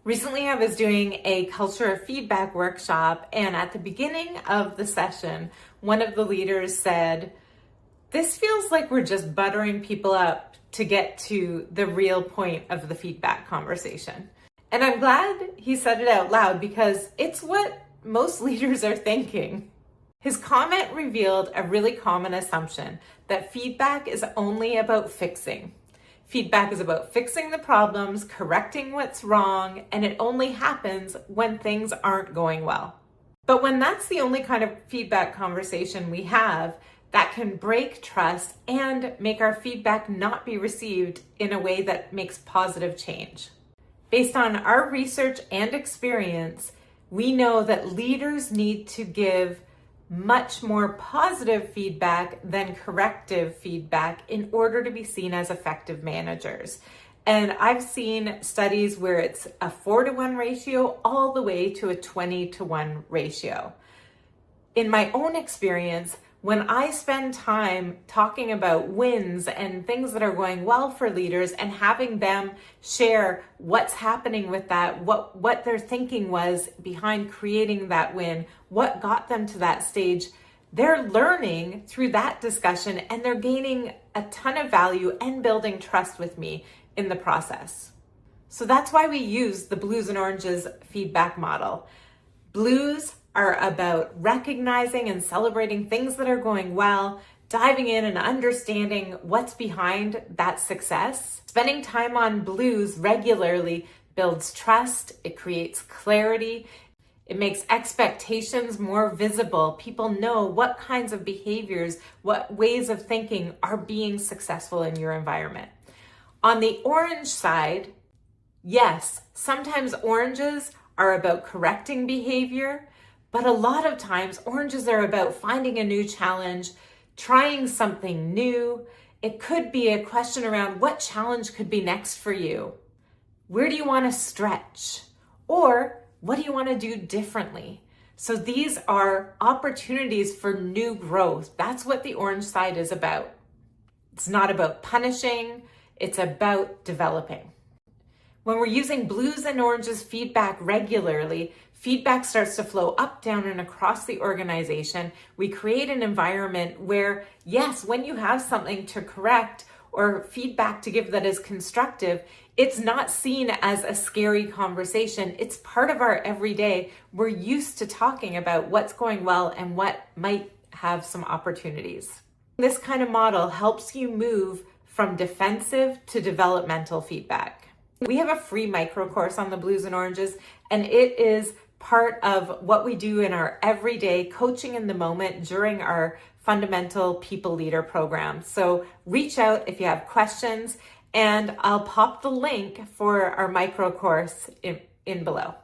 Recently, I was doing a culture of feedback workshop, and at the beginning of the session, one of the leaders said, "This feels like we're just buttering people up to get to the real point of the feedback conversation." And I'm glad he said it out loud because it's what most leaders are thinking. His comment revealed a really common assumption that feedback is only about fixing. Feedback is about fixing the problems, correcting what's wrong, and it only happens when things aren't going well. But when that's the only kind of feedback conversation we have, that can break trust and make our feedback not be received in a way that makes positive change. Based on our research and experience, we know that leaders need to give much more positive feedback than corrective feedback in order to be seen as effective managers. And I've seen studies where it's a 4-to-1 ratio all the way to a 20-to-1 ratio. In my own experience, when I spend time talking about wins and things that are going well for leaders and having them share what's happening with that, what their thinking was behind creating that win, what got them to that stage, they're learning through that discussion and they're gaining a ton of value and building trust with me in the process. So that's why we use the blues and oranges feedback model. Blues are about recognizing and celebrating things that are going well, diving in and understanding what's behind that success. Spending time on blues regularly builds trust, it creates clarity, it makes expectations more visible. People know what kinds of behaviors, what ways of thinking are being successful in your environment. On the orange side, yes, sometimes oranges are about correcting behavior, but a lot of times oranges are about finding a new challenge, trying something new. It could be a question around what challenge could be next for you. Where do you want to stretch? Or what do you want to do differently? So these are opportunities for new growth. That's what the orange side is about. It's not about punishing, it's about developing. When we're using blues and oranges feedback regularly, feedback starts to flow up, down, and across the organization. We create an environment where, yes, when you have something to correct or feedback to give that is constructive, it's not seen as a scary conversation. It's part of our everyday. We're used to talking about what's going well and what might have some opportunities. This kind of model helps you move from defensive to developmental feedback. We have a free micro course on the blues and oranges, and it is part of what we do in our everyday coaching in the moment during our fundamental people leader program. So reach out if you have questions, and I'll pop the link for our micro course in below.